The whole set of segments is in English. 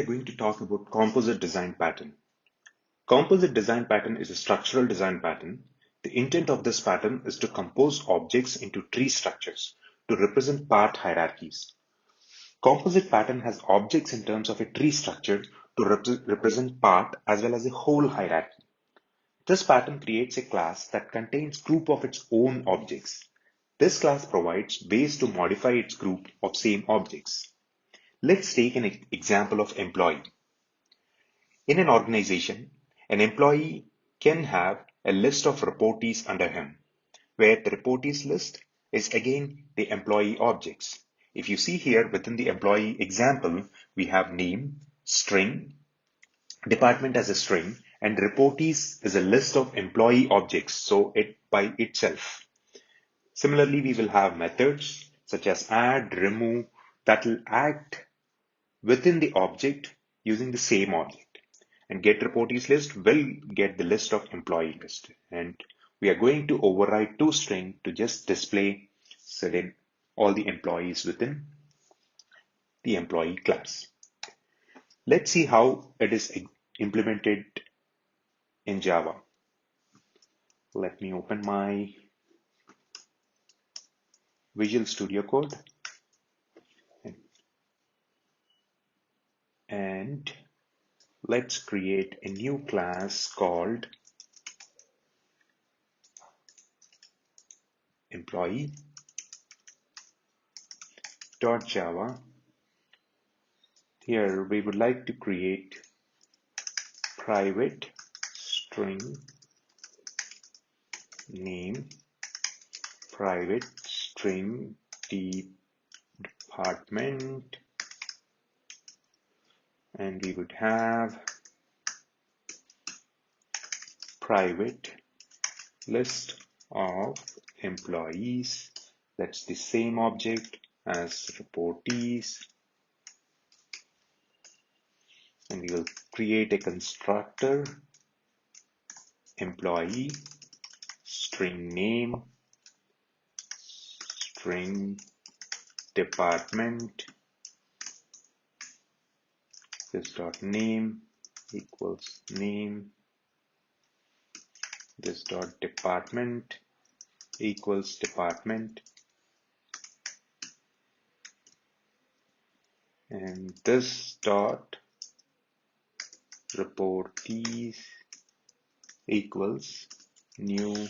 We're going to talk about composite design pattern. Composite design pattern is a structural design pattern. The intent of this pattern is to compose objects into tree structures to represent part hierarchies. Composite pattern has objects in terms of a tree structure to represent part as well as a whole hierarchy. This pattern creates a class that contains group of its own objects. This class provides ways to modify its group of same objects. Let's take an example of employee. In an organization, an employee can have a list of reportees under him, where the reportees list is again the employee objects. If you see here within the employee example, we have name, string, department as a string, and reportees is a list of employee objects, so it by itself. Similarly, we will have methods such as add, remove that will act within the object using the same object. And get reportees list will get the list of employee list. And we are going to override toString to just display certain all the employees within the employee class. Let's see how it is implemented in Java. Let me open my Visual Studio Code and let's create a new class called employee.java. Here we would like to create private string name, private string department, and we would have private list of employees. That's the same object as reportees. And we will create a constructor employee string name string department this dot name equals name, this dot department equals department, and this dot reportees equals new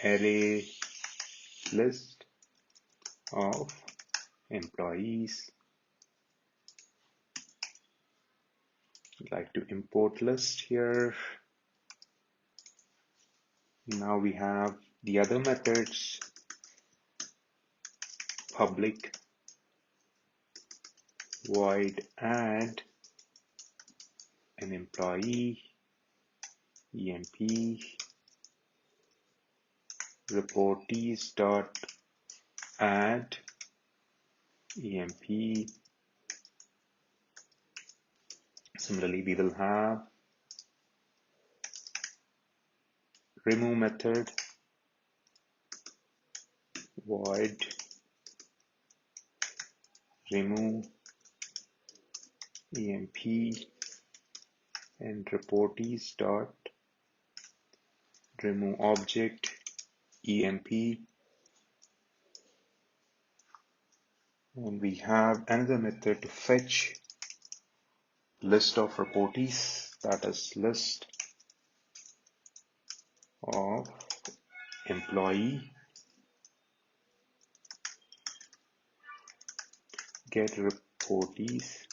array list of employees. I'd like to import list here. Now we have the other methods, public void add an employee emp reportees dot add emp. Similarly, we will have remove method void remove emp and reportees dot remove object emp, and we have another method to fetch list of reportees, that is list of employee get reportees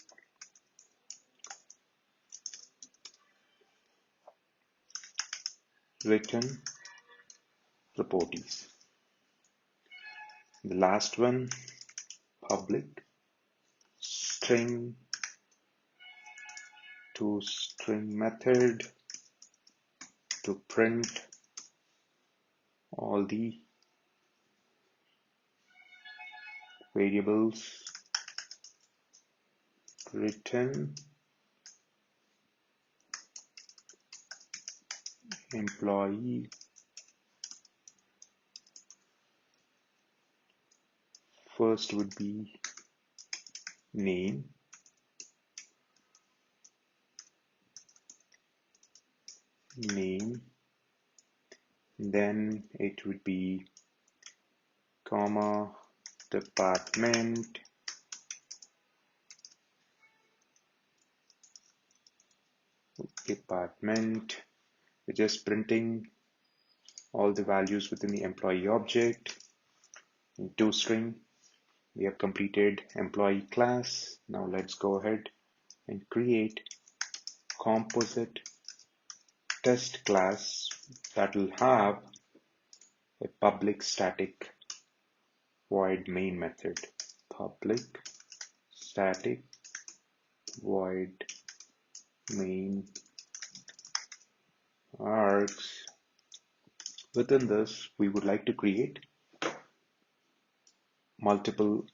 return reportees. The last one, public string to string method to print all the variables, return employee first would be name, name, then it would be comma department, we're just printing all the values within the employee object in toString. We have completed employee class. Now let's go ahead and create composite test class that will have a public static void main method. Public static void main args. Within this, we would like to create multiple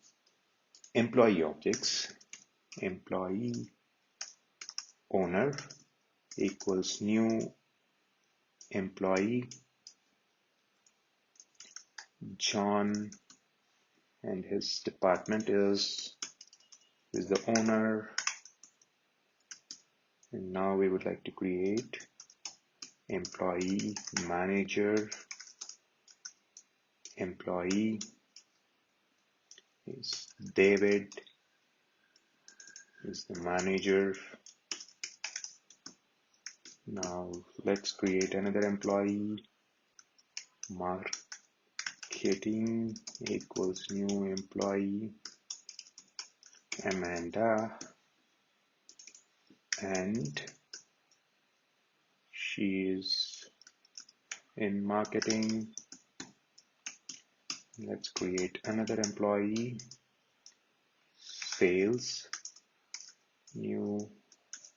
employee objects. Employee owner equals new employee John, and his department is the owner. And now we would like to create employee manager. Employee is David, is the manager. Now let's create another employee. Marketing equals new employee Amanda, and she is in marketing. Let's create another employee, sales, new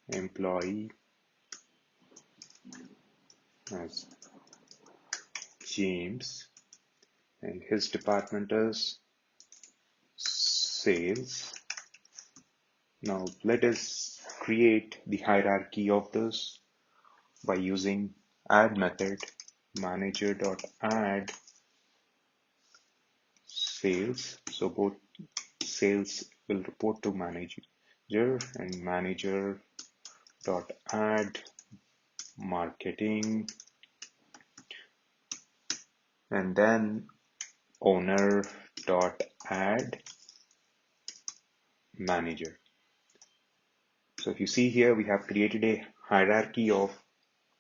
employee as James, and his department is sales. Now let us create the hierarchy of this by using add method, manager.add sales. So both sales will report to manager and manager.add marketing, and then owner.add manager. So if you see here, we have created a hierarchy of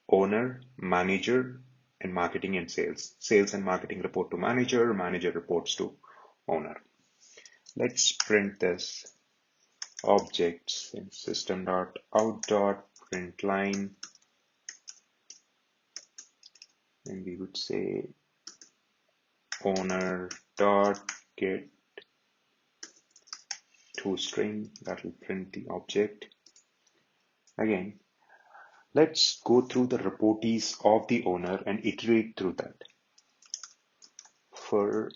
owner, manager, and marketing and sales. Sales and marketing report to manager, manager reports to owner. Let's print this objects in system.out.println, and we would say owner.get toString, that will print the object. Again, let's go through the reportees of the owner and iterate through that. For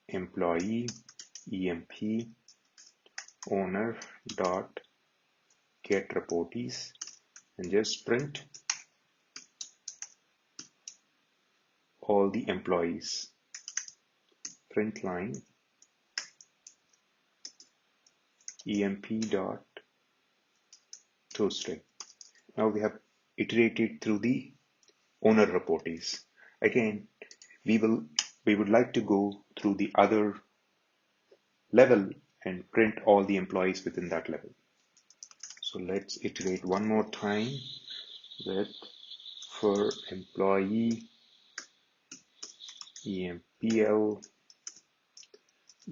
employee emp owner dot get reportees, and just print all the employees. Print line emp dot toString. Now we have iterated through the owner reportees. Again, we would like to go through the other level and print all the employees within that level. So let's iterate one more time with for employee empl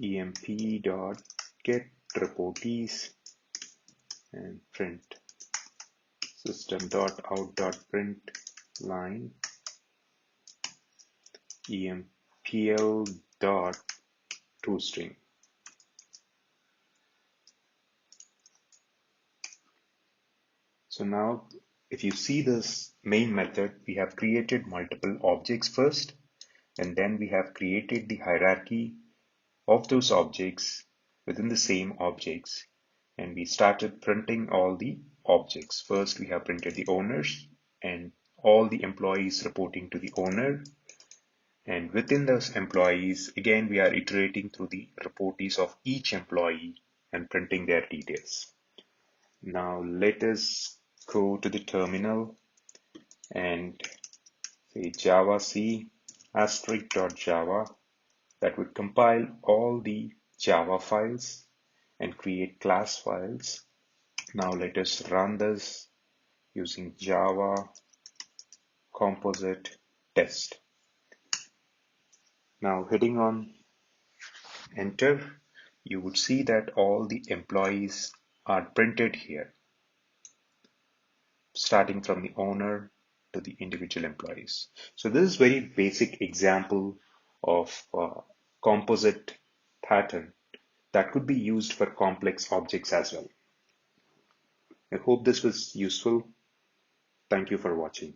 emp dot get reportees, and print system.out.println empl dot toString. So now if you see this main method, we have created multiple objects first, and then we have created the hierarchy of those objects within the same objects, and we started printing all the objects. First we have printed the owners and all the employees reporting to the owner, and within those employees again we are iterating through the reportees of each employee and printing their details. Now let us go to the terminal and say Java C *.java, that would compile all the Java files and create class files. Now let us run this using Java Composite test. Now hitting on enter, you would see that all the employees are printed here, starting from the owner to the individual employees. So this is very basic example of composite pattern that could be used for complex objects as well. I hope this was useful. Thank you for watching.